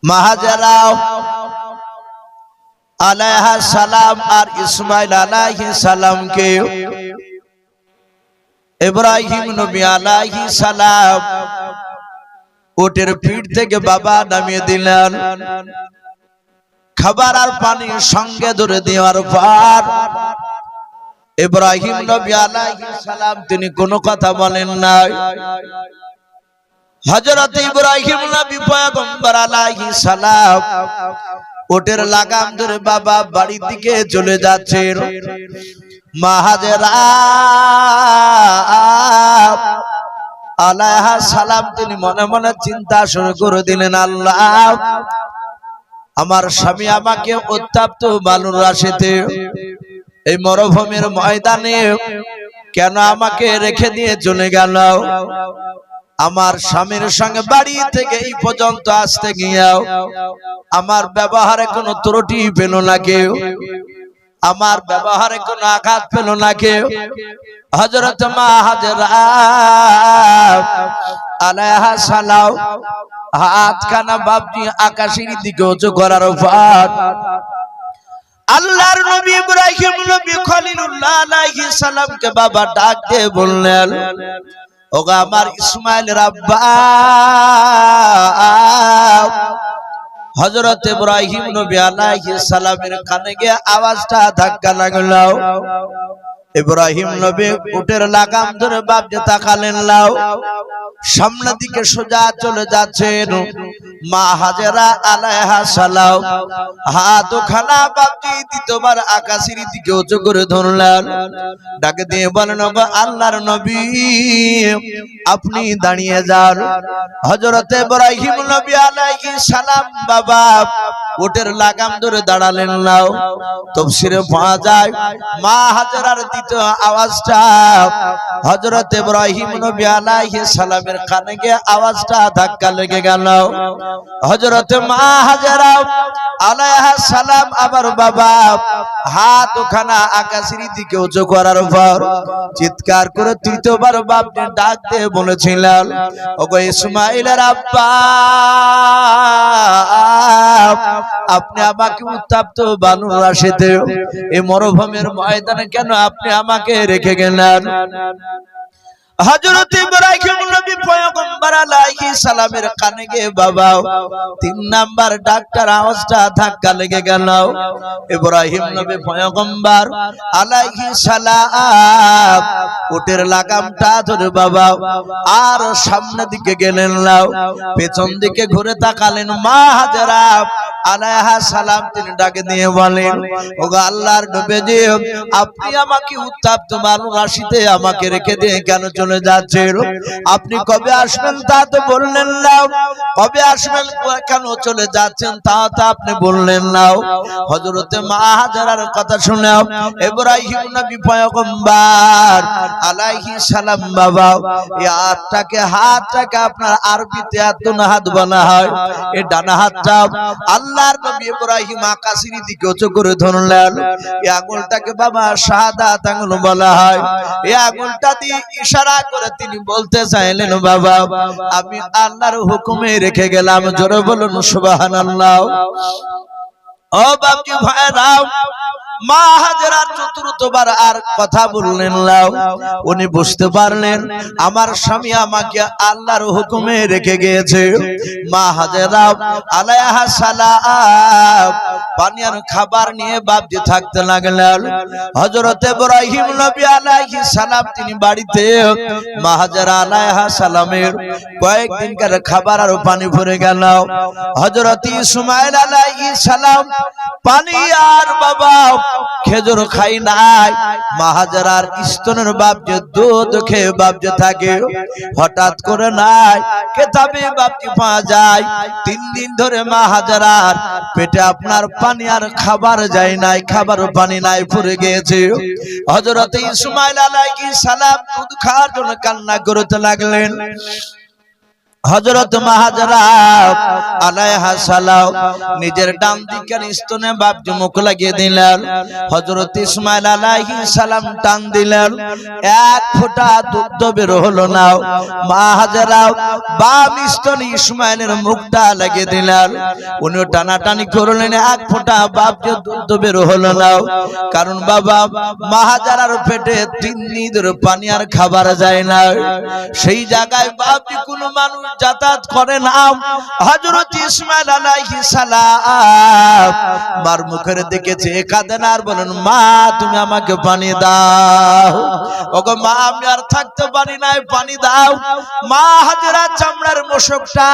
মাহাজারা আলাইহিস সালাম আর ইসমাইল আলাইহিস সালামকে ইব্রাহিম নবী আলাইহিস সালাম উটের পিঠ থেকে বাবা নামিয়ে দিলেন। খাবার আর পানির সঙ্গে ধরে দেওয়ার পর ইব্রাহিম নবী আলাইহিস সালাম তিনি কোনো কথা বলেন নাই। হযরত ইব্রাহিম নবী পয়গম্বর আলাইহিস সালাম উটের লাগাম ধরে বাবা বাড়ির দিকে চলে যাচ্ছেন। মা হাজেরা আলাইহিস সালাম তিনি মনে মনে চিন্তা শুরু করে দিলেন, আল্লাহ আমার স্বামী আমাকে উত্তপ্ত বালুর রাশিতে এই মরুভূমির ময়দানে কেন আমাকে রেখে দিয়ে চলে গেল? আমার স্বামীর সঙ্গে বাড়ি থেকে এই পর্যন্ত আসতে গিয়েও আমার ব্যবহারে কোনো ত্রুটি পেল না কেউ, আমার ব্যবহারে কোনো আঘাত পেল না কেউ। হযরত মা হাজেরা আলাইহিস সালাম হাতখানা বাপজি আকাশের দিকে উঁচু করার পর আল্লাহর নবী ইব্রাহিম নবী খলিলুল্লাহ আলাইহিস সালামকে বাবা ডাক দিয়ে বললেন, ওগো আমার ইসমাইলের আব্বা। হযরত ইব্রাহিম নবী আলাইহিস সালামের কানে গিয়ে আওয়াজটা ধাক্কা লাগলো। ইব্রাহিম নবী উটের লাগাম ধরে বাপজি তাকালেন, লাও সামনের দিকে সোজা চলে যাচ্ছেন। মা হাজেরা আলাইহিস সালাম হাত খানা বাপজি দ্বিতীয়বার আকাশের দিকে উঁচু করে ধরলেন, ডাকে দিয়ে বলেন, ওগো আল্লাহর নবী আপনি দাঁড়িয়ে যান। হযরত ইব্রাহিম নবী আলাইহিস সালাম বাবা উটের লাগাম ধরে দাঁড়ালেন। নাও তাফসীরে পাওয়া যায় মা হাজেরার দ্বিতীয় আওয়াজটা হযরত ইব্রাহিম নবী আলাইহিস সালামের কানে গিয়ে আওয়াজটা ধাক্কা লেগে গেল। হযরত মা হাজেরা আলাইহিস সালাম আবার বাবা হাত ওখানা আকাশের দিকে উঁচু করার পর চিৎকার করে তৃতীয়বার বাপকে ডাক দিয়ে বলেছিলেন, ওগো ইসমাইলের আব্বা আপনি আমাকে উত্তপ্ত বালুর রাশিতে এই মরুভূমির ময়দানে কেন আপনি আমাকে রেখে গেলেন? হযরত ইব্রাহিম নবী পয়গম্বর আলাইহিস সালামের কানে গিয়ে বাবা তিন নাম্বার ডাক্তার আওয়াজটা ধাক্কা লেগে গেল। ইব্রাহিম নবী পয়গম্বর আলাইহিস সালাম উটের লাগামটা ধরে বাবা আর সামনের দিকে গেলেন। লাও পেছন দিকে ঘুরে তাকালেন। মা হাজেরা আলাইহিস সালাম তিনি ডাকে দিয়ে বলেন, ওগো আল্লাহর নবী আপনি আমাকে উত্তপ্ত বালুর রাশিতে আমাকে রেখে দিয়ে কেন চলে যাচ্ছেন? আপনি কবে আসবেন তা তো বললেন না, কবে আসবেন কেন চলে যাচ্ছেন তা তো আপনি বললেন না। হযরতে মা হাজেরার কথা শুনে ইব্রাহিম নবী পয়গম্বর আলাইহিস সালাম বাবা এই হাতটাকে আপনার আরবিতে আতুন হাত বলা হয়। এই ডানা হাতটা আল্লাহর নবী ইব্রাহিম আকাশের দিকে উঁচু করে ধরলেন। এই আঙ্গুলটাকে বাবা শাহাদাত আঙ্গুল বলা হয়। এই আঙ্গুলটা দিয়ে ইশারা করে তিনি বলতে চাইলেন, বাবা আমি আল্লাহর হুকুমে রেখে গেলাম। জোরে বলুন সুবহানাল্লাহ। ও বাপজি ভাইরা, মা হাজেরা চতুর্থবার আর কথা বললেন। লাও উনি বুঝতে পারলেন আমার স্বামী আমাকে আল্লাহর হুকুমে রেখে গিয়েছে। মা হাজেরা আলাইহিস সালাম পানি আর খাবার নিয়ে বাপজি থাকতে লাগলেন। হযরত ইব্রাহিম নবী আলাইহিস সালাম তিনি বাড়িতে মা হাজেরা আলাইহিস সালামের কয়েকদিনকার খাবার আর পানি ভরে গেল। হযরত ইসমাইল আলাইহিস সালাম পানি আর বাবা খেজুর খাই নাই। মা হাজেরার স্তনের বাপ যে দুধ খেয়ে বাপ যে থাকে, হঠাৎ করে নাই কেতাবে বাপজি পাওয়া যায় 3 দিন ধরে মা হাজেরার পেটে আপনার পানি আর খাবার যায় নাই, খাবার পানি নাই, পড়ে গিয়েছে। হযরত ইসমাইল আলাইহিস সালাম দুধ খাওয়ার জন্য কান্না করতে লাগলেন। হযরত মাহাজারা আলাইহা সালাম নিজের ডান দিকের স্তনে বাপজি মুখ লাগিয়ে দিলেন। হযরত ইসমাইল আলাইহিস সালাম টান দিলেন, এক ফোঁটা দুধ বের হলো না। মাহাজারা বাম স্তনে ইসমাইলের মুখটা লাগিয়ে দিলেন, উনি টানাটানি করলেন, এক ফোঁটা বাপজি দুধ বের হলো না। কারণ বাবা মাহাজারার পেটে 3 দিনের পানি আর খাবার যায় না। সেই জায়গায় বাপজি কোন মানুষ যাতায়াত করে না। হযরত ইসমাইল আলাইহিস সালাম মার মুখের দিকে চেয়ে কাঁদেন আর বলেন, মা তুমি আমাকে পানি দাও। ওগো মা আমি আর থাকতে পারি না, পানি দাও। মা হাজেরা চামড়ার মশকটা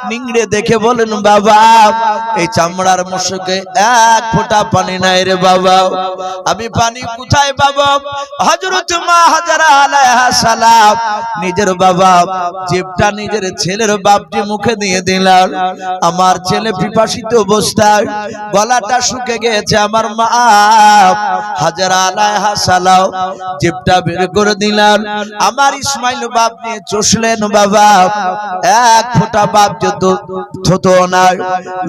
নিংড়ে দেখে বলেন, বাবা এই চামড়ার মশকে এক ফোঁটা পানি নাই রে বাবা, আমি পানি কোথায় পাবো? হযরত মা হাজেরা আলাইহা সালাম নিজের বাবা জিভটা নিজের ছেলের বাপজি মুখে দিয়ে দিলেন। আমার ছেলে পিপাসিত অবস্থায় গলাটা শুকে গিয়েছে, আমার মা হাজেরা আলাইহা সালাম জিভটা বের করে দিলেন। আমার ইসমাইল বাপ নিয়ে চষলেন, বাবা এক ফোঁটা বাপ যত থতো নাই,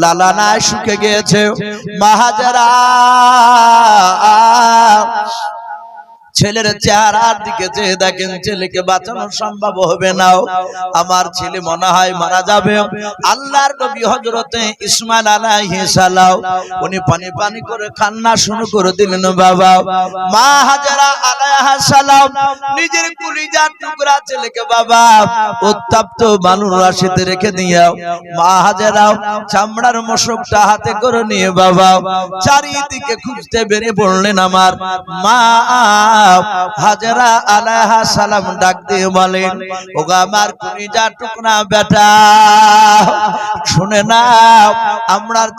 লালা নাই, শুকে গিয়েছে। মা হাজেরা ছেলের চেহারার দিকে চেয়ে দেখেন ছেলেকে বাঁচানো সম্ভব হবে না, আমার ছেলে মনে হয় মারা যাবে। আল্লাহর নবী হযরতে ইসমাইল আলাইহিস সালাম উনি পানি পানি করে কান্না শুরু করে দিলেন। বাবা মা হাজেরা আলাইহা সালাম নিজের কলিজার টুকরা ছেলেকে বাবা উত্তপ্ত বালুর রাশিতে রেখে দিয়া মা হাজেরা চামড়ার মশকটা হাতে করে নিয়ে বাবা চারিদিকে খুঁজতে বেরিয়ে পড়লেন। আমার মা হাজেরা আলাইহা সালাম ডাক দিয়ে বলেন, ওগো আমার কলিজার টুকরা বেটা, শুনে নাও আমরার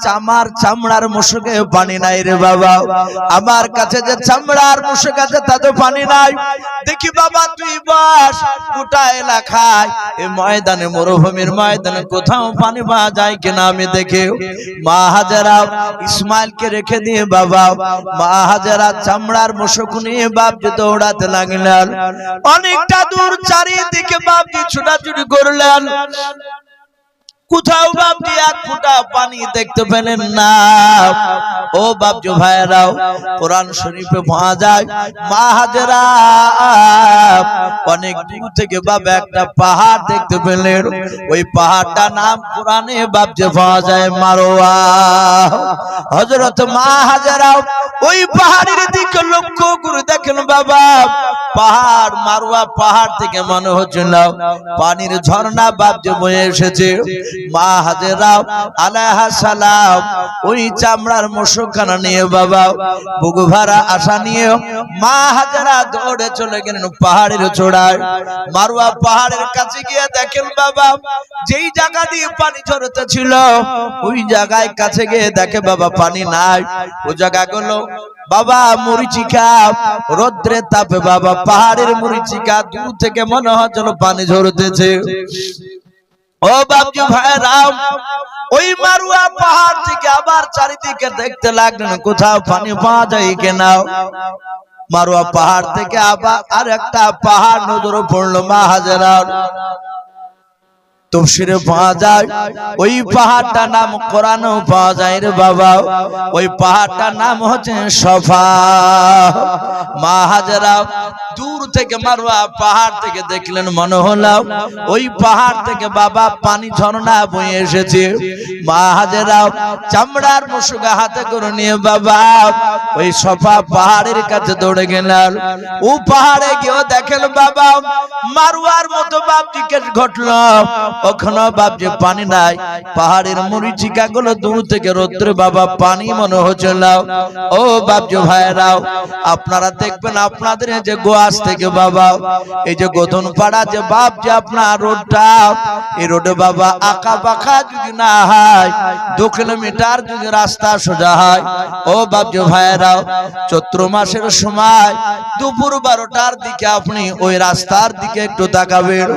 চামড়ার মশকে পানি নাই রে বাবা, আমার কাছে যে চামড়ার মশক আছে তাতে পানি নাই। দেখি বাবা তুই বস, গোটা এলাকায় এই ময়দানে মরুভূমির ময়দানে কোথাও পানি পাওয়া যায় কিনা আমি দেখে। মা হাজেরা ইসমাইলকে রেখে দিয়ে বাবা মা হাজেরা চামড়ার মশক নিয়ে বাপজি দৌড়াতে লাগলেন। অনেকটা দূর চারিদিকে বাপজি ছুটাছুটি করলেন, কোথাও বাপজি এক ফোঁটা পানি দেখতে পেলেন না। ও বাপজি ভাইরাও, কোরআন শরীফে পাওয়া যায় মা হাজেরা অনেক দূর থেকে বাবা একটা পাহাড় দেখতে পেলেন। ওই পাহাড়টার নাম কোরআনে বাপজি পাওয়া যায় মারওয়া। হযরত মা হাজেরা ওই পাহাড়ের দিকে লক্ষ্য করে দেখেন বাবা পাহাড় মারওয়া পাহাড় থেকে মনে হচ্ছিল পানির ঝর্ণা বাপজি বয়ে এসেছে। মা হাজেরা আলাইহা সালাম ওই চামড়ার মশকখানা নিয়ে বাবা বুক ভরা আশা নিয়ে মা হাজেরা দৌড়ে চলে গেলেন পাহাড়ের চূড়ায়। মারওয়া পাহাড়ের কাছে গিয়ে দেখেন বাবা যেই জায়গা দিয়ে পানি ঝরতে ছিল ওই জায়গায় কাছে গিয়ে দেখে বাবা পানি নাই। ওই জায়গাগুলো বাবা মরিচিকা, রোদ্রে তাপে বাবা পাহাড়ের মরিচিকা, দূর থেকে মনে হচ্ছিল পানি ঝরতেছে। ও বাপজি ভাইরাও, ওই মারওয়া পাহাড় থেকে আবার চারিদিকে দেখতে লাগলেন কোথাও পানি পাওয়া যায় কিনা। মারওয়া পাহাড় থেকে আবার আর একটা পাহাড় নজরে পড়লো মা হাজেরার। তাফসীরে পাওয়া যায় ওই পাহাড়টার নাম কোরআনেও পাওয়া যায় রে বাবা, ওই পাহাড়টার নাম হচ্ছে সফা। মা হাজেরা দূর থেকে মারওয়া পাহাড় থেকে দেখলেন, মনে হলো ওই পাহাড় থেকে বাবা পানি ঝর্ণা বয়ে এসেছে। মা হাজেরা চামড়ার মশক হাতে করে নিয়ে বাবা ওই সফা পাহাড়ের কাছে দৌড়ে গেলেন। ও পাহাড়ে গিয়ে দেখেন বাবা মারওয়ার মতো বাপজিকে ঘটলো, ওখানে বাপজি পানি নাই, পাহাড়ের মরিচিকা গুলো দূর থেকে রোদ্রে বাবা পানি মনে হচ্ছিল। ও বাপজি ভাইরাও, আপনারা দেখবেন আপনাদের যে গোয়াস থেকে বাবা এই যে গোধন পাড়া যে বাপ যে আপনার রোডটা, এই রোডে বাবা আঁকা বাঁকা যদি না হয় 2 কিলোমিটার যদি রাস্তা সোজা হয়, ও বাপজি ভাইরাও চৈত্র মাসের সময় দুপুর 12টার দিকে আপনি ওই রাস্তার দিকে একটু তাকাবেন,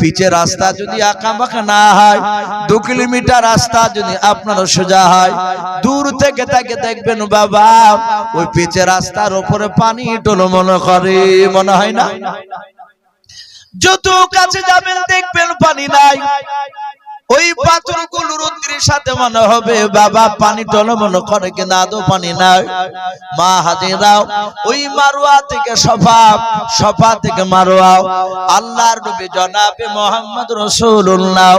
পিছে রাস্তা যদি আঁকা বাঁকা না হয় 2 কিলোমিটার রাস্তা যদি আপনার সোজা হয়, দূর থেকে তাকে দেখবেন বাবা ওই পিছে রাস্তার উপরে পানি টলমল করে, মনে হয় না? যত কাছে যাবেন দেখবেন পানি নাই। ওই পাথরগুলো রুদ্রের সাথে মনে হবে বাবা পানি টলমল করে, কিন্তু আদৌ পানি নাই। মা হাজেরাও ওই মারওয়া থেকে সফা থেকে মারওয়া আল্লাহর নবী জনাবে মুহাম্মদ রাসূলুল্লাহ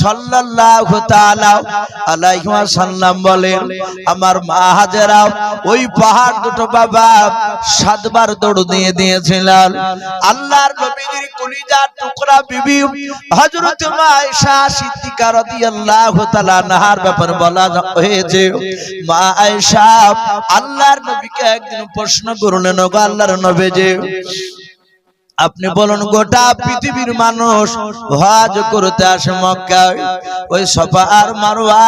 সাল্লাল্লাহু তাআলা আলাইহি ওয়াসাল্লাম বলেন, আমার মা হাজেরাও ওই পাহাড় দুটো বাবা 7 বার দৌড় দিয়ে দিয়েছিলেন। আল্লাহর নবীর কলিজার টুকরা বিবি হযরত মা আয়েশা সিদ্দিকা রাদিয়াল্লাহু তাআলা আনহার ব্যাপারে বলা হয়েছে, মা আয়েশা আল্লাহর নবীকে একদিন প্রশ্ন করলেন, গো আল্লাহর নবী যে আপনি বলুন গোটা পৃথিবীর মানুষ হজ করতে আসে মক্কায়, ওই সফা আর মারওয়া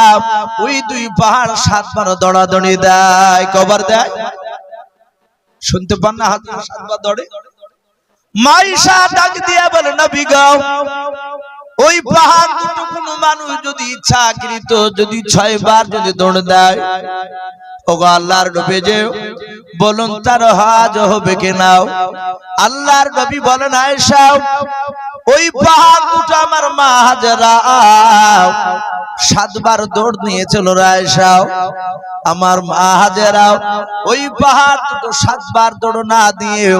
ওই দুই পাহাড় 7 বার দৌড়াদৌড়ি দেয়, কবার দেয় শুনতে পান না? হাত 7 বার দৌড়ে। মাইশা ডাক দিয়ে বলে, নবী গো ওই পাহাড় দুটো কোন মানুষ যদি ইচ্ছাকৃত যদি 6 বার যদি দৌড় দেয়, ওগো আল্লাহর নবী যে বলুন তার হজ হবে কিনা? আল্লাহর নবী বলেন, আয়েশা ওই পাহাড় দুটো আমার মা হাজেরা 7 বার দৌড় নিয়েছিল। আয়েশা আমার মা হাজেরা ওই পাহাড় দুটো 7 বার দৌড় না দিয়ে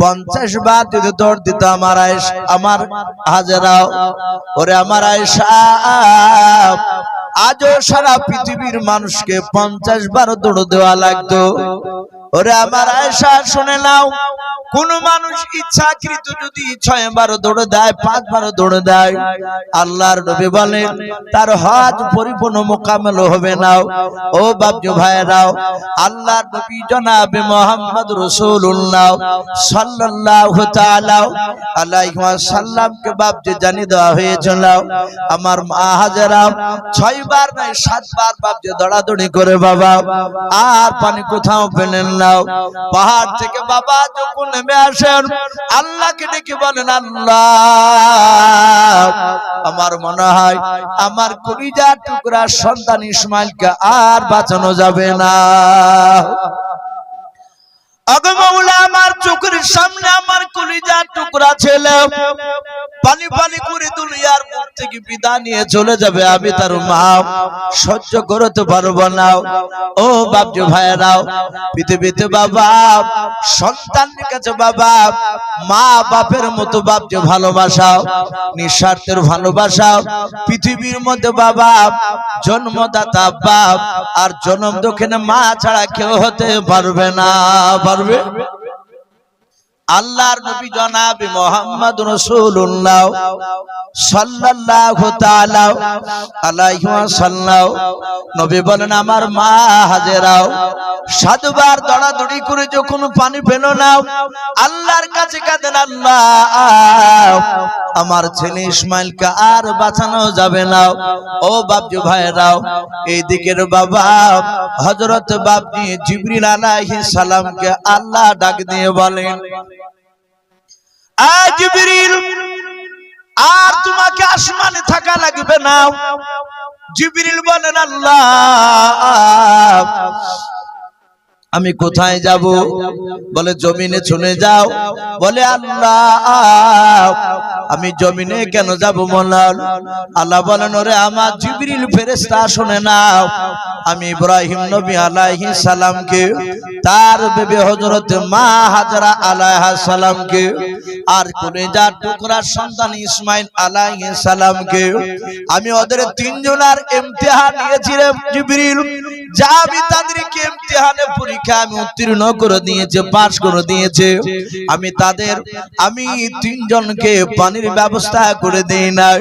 50 বার যদি দৌড় দিত আমার হাজেরা, ওরে আমার আয়েশা আজও সারা পৃথিবীর মানুষকে 50 বার দৌড় দেওয়া লাগতো। ওরে আমার আয়েশা শুনে নাও, কোন মানুষ ইচ্ছাকৃত যদি 6 বার দৌড় দেয়, 5 বার দৌড় দেয়, আল্লাহর নবী বলেন তার হজ পরিপূর্ণ মোকাম্মেল হবে না। ও বাপজি ভাইরাও, আল্লাহর নবী জনাবে মুহাম্মদ রাসূলুল্লাহ সাল্লাল্লাহু তাআলা আলাইহি ওয়াসাল্লাম কে বাপজি জানিয়ে দেওয়া হয়েছিল, আমার মা হাজেরা 6 বার নয় 7 বার বাপজি দৌড়াদৌড়ি করে বাবা আর পানি কোথাও পেলেন না। পাহাড় থেকে বাবা যখন নেমে আসেন আল্লাহকে ডেকে বলেন, আল্লাহ আমার মনে হয় আমার কলিজার টুকরা সন্তান ইসমাইলকে আর বাঁচানো যাবে না। আগে মাওলা আমার চোখের সামনে আমার কলিজার টুকরা ছেলে পানি পানি করে দুনিয়ার মুখ থেকে বিদায় নিয়ে চলে যাবে, আমি তার মা সহ্য করতে পারবো না। ও বাপজি ভাইরাও, পৃথিবীতে বাবা সন্তানের কাছে বাবা মা বাপের মতো বাপজি ভালোবাসাও, নিঃস্বার্থের ভালোবাসাও পৃথিবীর মধ্যে বাবা জন্মদাতা বাপ আর জন্ম দক্ষিণে মা ছাড়া কেউ হতে পারবে না। পারবে? আল্লাহর নবী জনাবে মুহাম্মদ রাসূলুল্লাহ সাল্লাল্লাহু তাআলা আলাইহি ওয়াসাল্লাম নবী বলেন, আমার মা হাজেরাও 7 বার দৌড়াদৌড়ি করে যখন পানি পেল না আল্লাহর কাছে কাঁদেন, আল্লাহ আমার ছেলে ইসমাইলকে আর বাঁচানো যাবে না। ও বাপজি ভাইরাও, এই দিকের বাবা হযরত বাপজি জিবরিল আলাইহিস সালামকে আল্লাহ ডাক দিয়ে বলেন, জিবরিল আর তোমাকে আসমানে থাকা লাগবে না। জিবরিল বলেন, আল্লাহ আমি কোথায় যাব? বলে জমিনে চলে যাও। বলে আল্লাহ আমি জমিনে কেন যাব মোলাল? আল্লাহ বলেন, ওরে আমার জিবরিল ফেরেশতা শুনে নাও, আমি ইব্রাহিম নবী আলাইহিস সালামকে তার বেবি হযরত মা হাজরা আলাইহিস সালামকে আর কলিজার টুকরা সন্তান ইসমাইল আলাইহিস সালামকে আমি ওদের 3 জনের ইমতিহান নিয়েছি রে জিবরিল, যা আমি তাদেরকে ইমতিহানে পরীক্ষা আমি উত্তীর্ণ করে দিয়েছে, পাস করে দিয়েছে। আমি 3 জনকে পানির ব্যবস্থা করে দেই নাই,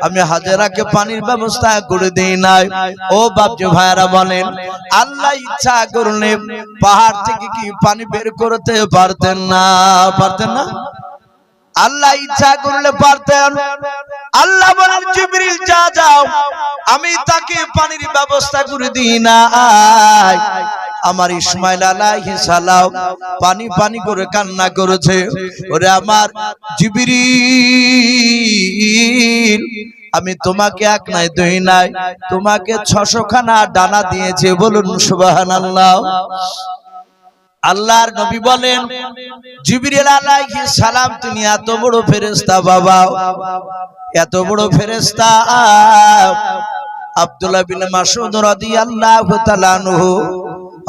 আমি হাজেরাকে পানির ব্যবস্থা করে দেই নাই। ও বাপজি ভাইরা বলেন, আল্লাহ ইচ্ছা করলে পাহাড় থেকে কি পানি বের করতে পারতেন না? পারতেন না? আল্লাহ ইচ্ছা করলে পারতেন। আল্লাহ বলেন, জিবরিল যা যাও, আমি তাকে পানির ব্যবস্থা করে দিই না। আমার ইসমাইল আলাইহিস সালাম পানি পানি করে কান্না করেছে। ওরে আমার জিবরিল, আমি তোমাকে 1 নাই 2 নাই, তোমাকে 600 খানা ডানা দিয়েছে। বলুন সুবহানাল্লাহ। আল্লাহর নবী বলেন জিবরিল আলাইহিস সালাম তিনি এত বড় ফেরেশতা বাবা, এত বড় ফেরেশতা। আব্দুল্লাহ বিন মাসউদ রাদিয়াল্লাহু তাআলা আনহু,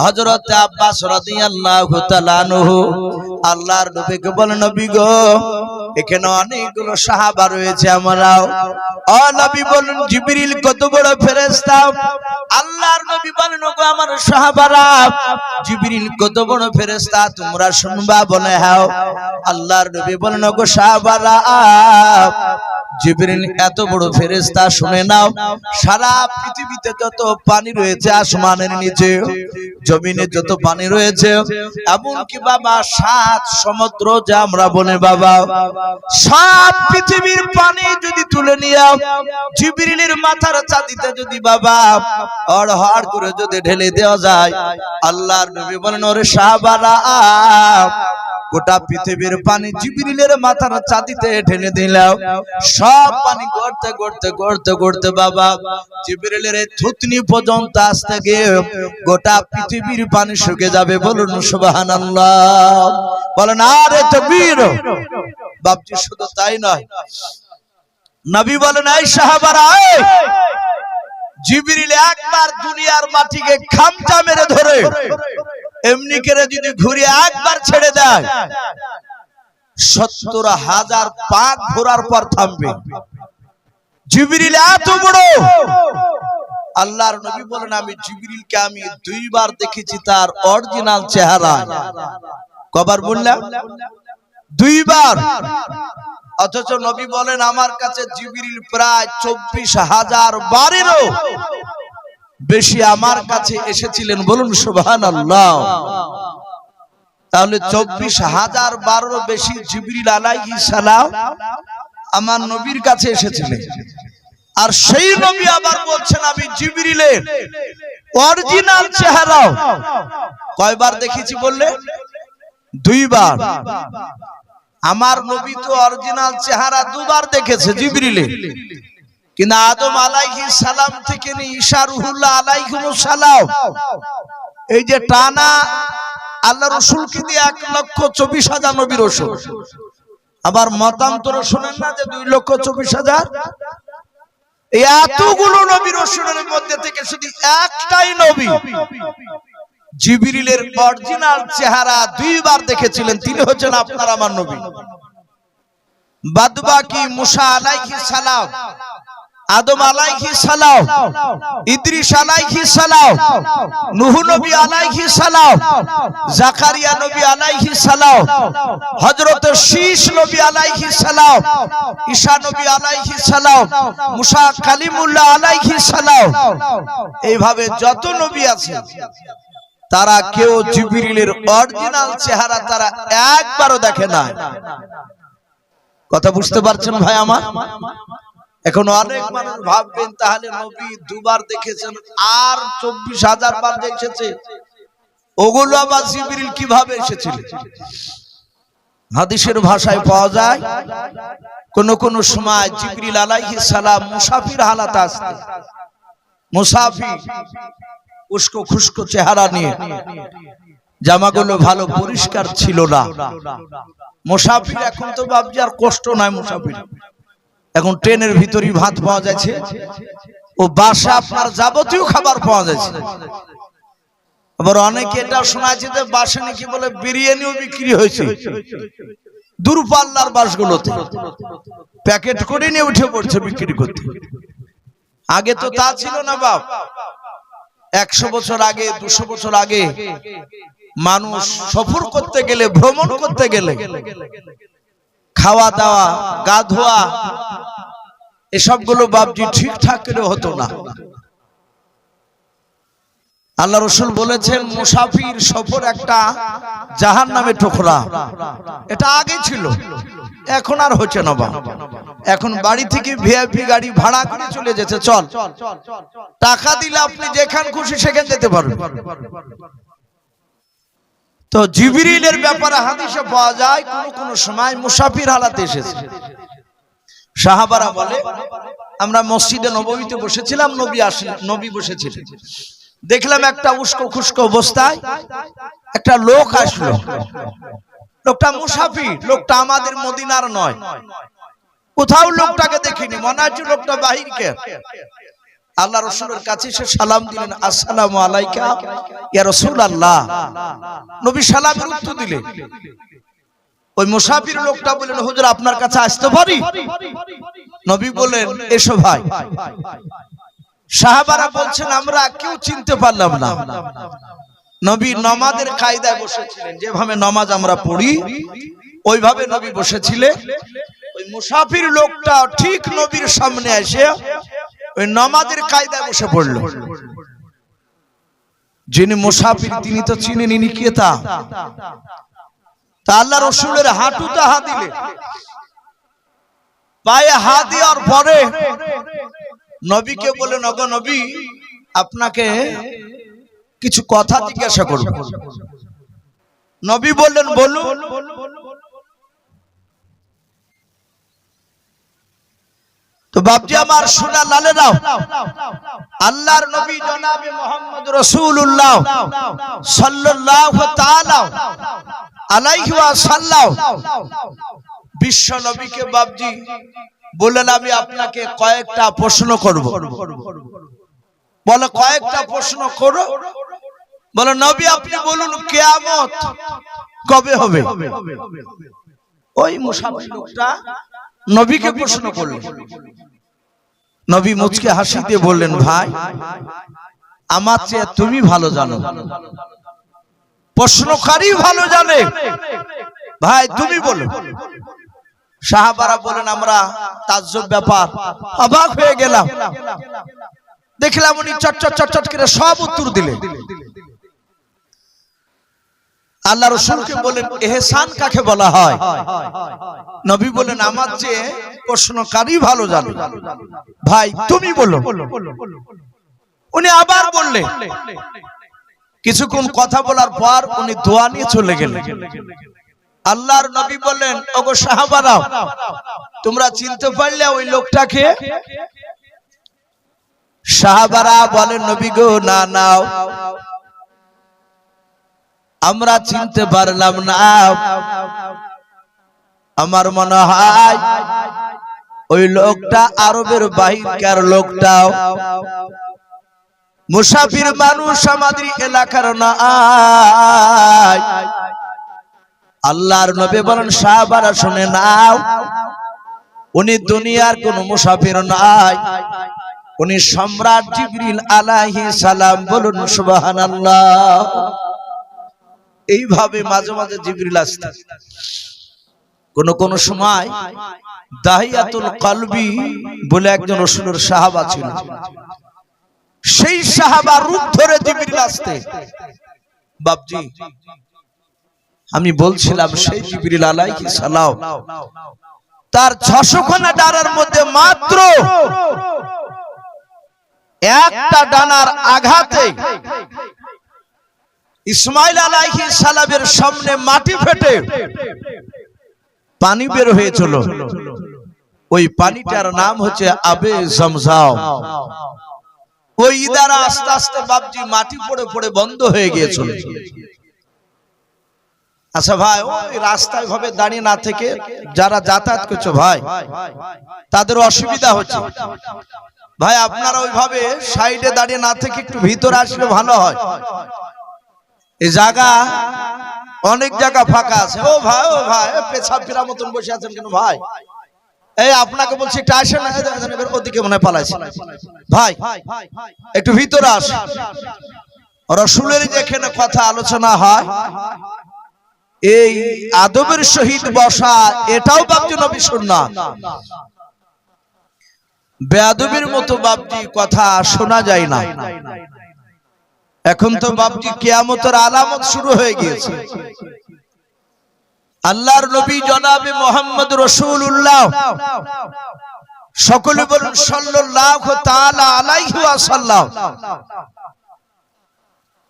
হযরত আব্বাস রাদিয়াল্লাহু তাআলা আনহু আল্লাহর নবীকে বলেন, নবী গো এখানে অনেকগুলো সাহাবা রয়েছে, আমরাও। ও নবী বলেন জিবরিল কত বড় ফেরেশতা? আল্লাহর নবী বলেন, ওগো আমার সাহাবারা, জিবরিল কত বড় ফেরেশতা তোমরা শুনবা? বলে হ্যাঁ। আল্লাহর নবী বলেন, ওগো সাহাবারা, জিবরিল এত বড় ফেরেশতা, শুনে নাও সারা পৃথিবীতে যত পানি রয়েছে, আসমানের নিচে জমিনে যত পানি রয়েছে, এমনকি বাবা 7 সমুদ্র যা আমরা বলে বাবা, সব পৃথিবীর পানি যদি তুলে নিয়ে জিবরিলের মাথার চাঁদিতে যদি বাবা হড় করে যদি ঢেলে দেওয়া যায়, আল্লাহর নবী বলেন, ওরে সাহাবারা, গোটা পৃথিবীর পানি জিবরিলের মাথার চাঁদিতে ঢেলে দিলাম। সব পানি গড়তে গড়তে গড়তে গড়তে বাবা জিবরিলের থুতনি পর্যন্ত আসতে গিয়ে গোটা পৃথিবীর পানি শুকে যাবে। বলুন সুবহানাল্লাহ, বলেন আরে তাকবীর। বাপজি শুধু তাই নয়, নবী বলেন, এই সাহাবারা, জিবরিল একবার দুনিয়ার মাটিকে খামচা মেরে ধরে এমনি করে যদি ঘুরিয়ে একবার ছেড়ে দেয়, 70,000 পাক ঘোরার পর থামবে। জিবরিল এত বড়। আল্লাহর নবী বলেন, আমি জিবরিলকে আমি 2 বার দেখেছি তার অরিজিনাল চেহারা। কবার বললাম? 2 বার। অথচ নবী বলেন, আমার কাছে জিবরিল প্রায় 24,000 বারেরও বেশি আমার কাছে এসেছিলেন। বলুন সুবহানাল্লাহ। তাহলে 24,000 বারেরও বেশি জিবরিল আলাইহিস সালাম আমার নবীর কাছে এসেছিলেন। আর সেই নবী আবার বলছেন, আমি জিবরিলের অরিজিনাল চেহারা কয়বার দেখেছি বললে? 2 বার। আমার নবী তো অরিজিনাল চেহারা 2 বার দেখেছে জিবরিলের, কিন্তু আদম আলাইহিস সালাম থেকে নিয়ে ঈসা রুহুল্লাহ আলাইহিস সালাম, এই যে টানা আল্লাহ রাসূলকে দিয়ে 1,24,000 নবী রাসূল। আবার মতান্তর শুনেন না যে 2,24,000। এই এতগুলো নবী রাসূলের মধ্যে থেকে শুধু একটাই নবী জিবরিলের অরিজিনাল চেহারা 2 বার দেখেছিলেন, তিনি হচ্ছেন আপনার আমার নবী। বাদবাকি মুসা আলাইহিস সালাম, আদম আলাইহিস সালাম, ইদ্রিস আলাইহিস সালাম, নূহ নবী আলাইহিস সালাম, জাকারিয়া নবী আলাইহিস সালাম, হযরত শীশ নবী আলাইহিস সালাম, ঈসা নবী আলাইহিস সালাম, মুসা কালিমুল্লাহ আলাইহিস সালাম, এইভাবে যত নবী আছে তারা কেউ জিবরিলের অরিজিনাল চেহারা তারা একবারও দেখে না। কথা বুঝতে পারছেন ভাই আমার? এখন অনেক মানুষ ভাববেন তাহলে নবী 2 বার দেখেছেন আর 24,000 বার দেখেছে, ওগুলো আবার জিবরিল কিভাবে এসেছিল? হাদিসের ভাষায় পাওয়া যায়, কোন কোন সময় জিবরিল আলাইহিস সালাম মুসাফির হালাত আসতে, মুসাফির উস্কো খুস্কো চেহারা নিয়ে, জামাগুলো ভালো পরিষ্কার ছিল না। মুসাফির এখন তো বাপজি আর কষ্ট নাই, মুসাফির এখন ট্রেনের ভিতরই ভাত পাওয়া যাচ্ছে, ও বাসা আপনার যাবতীয় খাবার পাওয়া যাচ্ছে। আবার অনেকে এটা শোনা যায় যে বাসে নাকি বলে বিরিয়ানিও বিক্রি হয়েছে দূরপাল্লার বাসগুলোতে, প্যাকেট করে নিয়ে উঠে পড়ছে বিক্রি করতে। আগে তো তা ছিল না বাপ। 100 বছর আগে, 200 বছর আগে মানুষ সফর করতে গেলে, ভ্রমণ করতে গেলে খাওয়া দাওয়া, গা ধোয়া, এসবগুলো বাপজি ঠিকঠাক করে হতো না। আল্লাহ রাসূল বলেছেন, মুসাফির সফর একটা জাহান্নামের টুকরা। এটা আগে ছিল, এখন আর হচ্ছে না। এখন বাড়ি থেকে ভিআইপি গাড়ি ভাড়া করে চলে যেতে, চল টাকা দিলে আপনি যেখান খুশি সেখানে যেতে পারবেন। তো জিবরিলের ব্যাপারে হাদিসে পাওয়া যায় কোন কোন সময় মুসাফির হালাতে এসেছে। সাহাবারা বলে, আমরা মসজিদে নববীতে বসেছিলাম, নবী বসেছিলেন। দেখলাম একটা উস্কো খুস্কো অবস্থায় একটা লোক আসলো। লোকটা মুসাফির, লোকটা আমাদের মদিনার নয়, কোথাও লোকটাকে দেখিনি, মনে হচ্ছে লোকটা বাহিরকে। আল্লাহ রাসূলের কাছে এসে সালাম দিলেন, আসসালামু আলাইকা ইয়া রাসূলুল্লাহ। নবী সালামের উত্তর দিলেন। ওই মুসাফির লোকটা বললেন, হুজুর আপনার কাছে আসতে পারি? নবী বললেন, এসো ভাই। সাহাবারা বলছেন আমরা কেউ চিনতে পারলাম না। নবী নামাজের কায়দায় বসেছিলেন, যেভাবে নামাজ আমরা পড়ি ওইভাবে নবী বসেছিলেন। ওই মুসাফির লোকটা ঠিক নবীর সামনে এসে ওই নামাজের কায়দায় বসে পড়ল। যিনি মুসাফির তিনি তো চিনেন ইনি কে তা আল্লাহ রাসূলের হাঁটুতে হাত দিলে, পায়ে হাত দেওয়ার পরে নবীকে বললেন, ওগো নবী আপনাকে কিছু কথা জিজ্ঞাসা করব। নবী বললেন, বলুন। তো বাপজি আমার সোনা লালেরাও, আল্লাহর নবী জনাবে মুহাম্মদ রাসূলুল্লাহ সাল্লাল্লাহু তাআলা আলাইহি ওয়াসাল্লাম বিশ্ব নবীকে বাপজি বললেন, আমি আপনাকে কয়েকটা প্রশ্ন করব। বলে কয়েকটা প্রশ্ন করো। বলে নবী আপনি বলুন কিয়ামত কবে হবে? ওই মুসাফির লোকটা নবীকে প্রশ্ন করলেন। নবী মুচকে হাসি দিয়ে বললেন, ভাই আমার চেয়ে তুমি ভালো জানো, প্রশ্নকারী ভালো জানে, ভাই তুমি বলো। সাহাবারা বলেন, আমরা তাজ্জব ব্যাপার অবাক হয়ে গেলাম। দেখলাম উনি চটচট চটচট করে সব উত্তর দিলেন। আল্লাহ রাসূলকে বলেন, ইহসান কাকে বলা হয়? নবী বলেন, আমার চেয়ে প্রশ্নকারী ভালো জানে, ভাই তুমি বলো। উনি আবার বললেন। কিছুক্ষণ কথা বলার পর উনি দোয়া নিয়ে চলে গেলেন। আল্লাহর নবী বললেন, ওগো সাহাবারা তোমরা চিনতে পারলে ওই লোকটাকে? সাহাবারা বলেন, নবী গো না নাও আমরা চিনতে পারলাম না। আমার মনে হয় ওই লোকটা আরবের বাহিরকার লোকটাও, মুসাফির মানুষ আমাদের এলাকার না। আল্লাহর নবী বলেন, সাহাবারা শুনে নাও, উনি দুনিয়ার কোন মুসাফির নাই, উনি সম্রাট জিবরিল আলাইহিস সালাম। বলুন সুবহানাল্লাহ। এইভাবে মাঝে মাঝে জিবরিল আসতেন। কোন কোন সময় দাহিয়াতুল কলবি বলে একজন রাসূলের সাহাবা ছিল, সেই সাহাবা রূপ ধরে জিবরিল আসতেন। বাপজি আমি বলছিলাম সেই জিবরিল আলাইহিস সালাম তার 600 খানা ডানার মধ্যে মাত্র একটা ডানার আঘাতে ইসমাইল আলাইহিস সালামের সামনে মাটি ফেটে পানি বের হয়েছিল। ওই পানিটার নাম হচ্ছে আবে জমজম। ওই দ্বারা আস্তে আস্তে বাপজি মাটি পড়ে পড়ে বন্ধ হয়ে গিয়েছিল। আচ্ছা ভাই, ওই রাস্তায় ভাবে দাঁড়িয়ে না থেকে যারা যাতায়াত করছে ভাই তাদের অসুবিধা হচ্ছে। ভাই আপনারা ওইভাবে সাইডে দাঁড়িয়ে না থেকে একটু ভিতরে আসলে ভালো হয়। এই জায়গা অনেক জায়গা ফাঁকা আছে। ও ভাই পেছাব ফেরা মতন বসে আছেন কেন ভাই? এই আপনাকে বলছি একটু আসেন, ওদিকে মনে হয় পালাইছে। ভাই একটু ভিতরে আসেন। রাসূলের যেখানে কথা আলোচনা হয় এই আদবের সহিত বসা, এটাও বাপজি নবী সুন্নাত। বেয়াদবির মতো বাপজি কথা শোনা যায় না। এখন তো বাপজি কিয়ামতের আলামত শুরু হয়ে গিয়েছে। আল্লাহর নবী জনাবে মুহাম্মদ রাসূলুল্লাহ, সকলে বলুন সাল্লাল্লাহু তাআলা আলাইহি ওয়াসাল্লাম।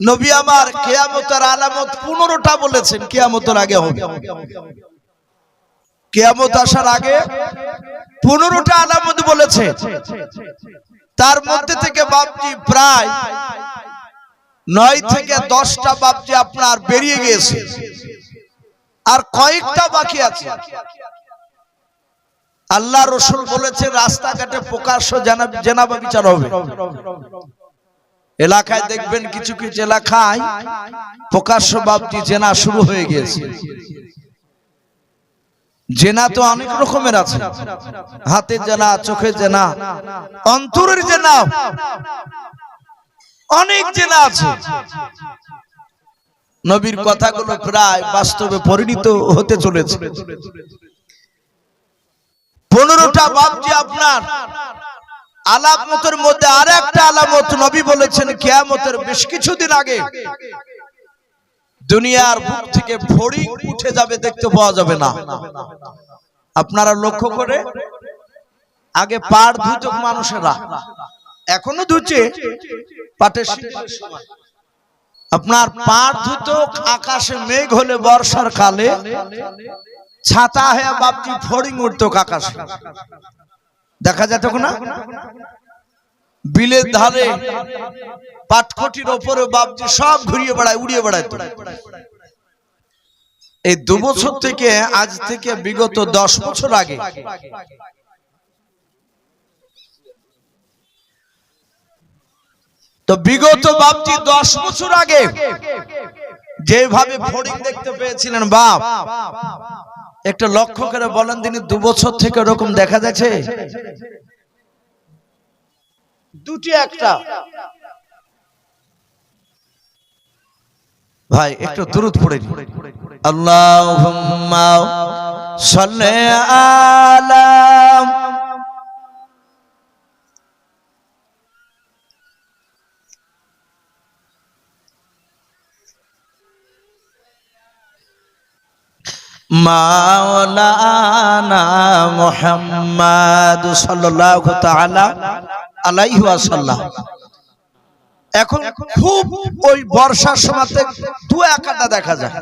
নবী আমার কিয়ামতের আলামত 15টা বলেছেন, কিয়ামতের আগে হবে। কিয়ামত আসার আগে 15টা আলামত বলেছে। তার মধ্যে থেকে বাপজি প্রায় 9 থেকে 10টা বাপজি আপনার বেরিয়ে গিয়েছে, আর কয়েকটা বাকি আছে। আল্লাহ রসুল বলেছে রাস্তাঘাটে প্রকাশ্য জেনাবা বিচার হবে। এলাকায় দেখবেন কিছু কিছু এলাকায় প্রকাশ্য বাপজি জেনা শুরু হয়ে গিয়েছে। জেনা তো অনেক রকমের আছে, হাতের জেনা, চোখের জেনা, অন্তরের জেনা, অনেক জেনা আছে। নবীর কথাগুলো প্রায় বাস্তবে পরিণত হতে চলেছে। 15টা বাপজি আপনার আলামতের মধ্যে আর একটা আলামত নবী বলেছেন কিয়ামতের বেশ কিছুদিন আগে দুনিয়ার বুক থেকে ফড়িং উঠে যাবে, দেখতে পাওয়া যাবে না। আপনারা লক্ষ্য করে আগে পাড় ধুত মানুষেরা, এখনো ধুচ্ছে পাটের শীতের সময়। আপনার পাড় ধুত আকাশে মেঘ হলে বর্ষার কালে, ছাতা হয়ে বাপজি ফড়িং উঠতো আকাশে, দেখা যেত না। বিলের ধারে পাটখটির ওপরে বাপজি সব ঘুরিয়ে বেড়ায়, উড়িয়ে বেড়ায়। এই 2 বছর থেকে, আজ থেকে বিগত 10 বছর আগে তো, বিগত বাপজি 10 বছর আগে যেভাবে ফড়িং দেখতে পেয়েছিলেন বাপ, একটা লক্ষ্য করে বলেন তিনি 2 বছর থেকে এরকম দেখা যাচ্ছে? দুটি একটা। ভাই একটু দুরূদ পড়ে নি। আল্লাহুম্মা সাল্লি আলা মাওলানা মুহাম্মদ সাল্লাল্লাহু তাআলা আলাইহি ওয়াসাল্লাম। এখন খুব ওই বর্ষার সময়তে 2-1টা দেখা যায়,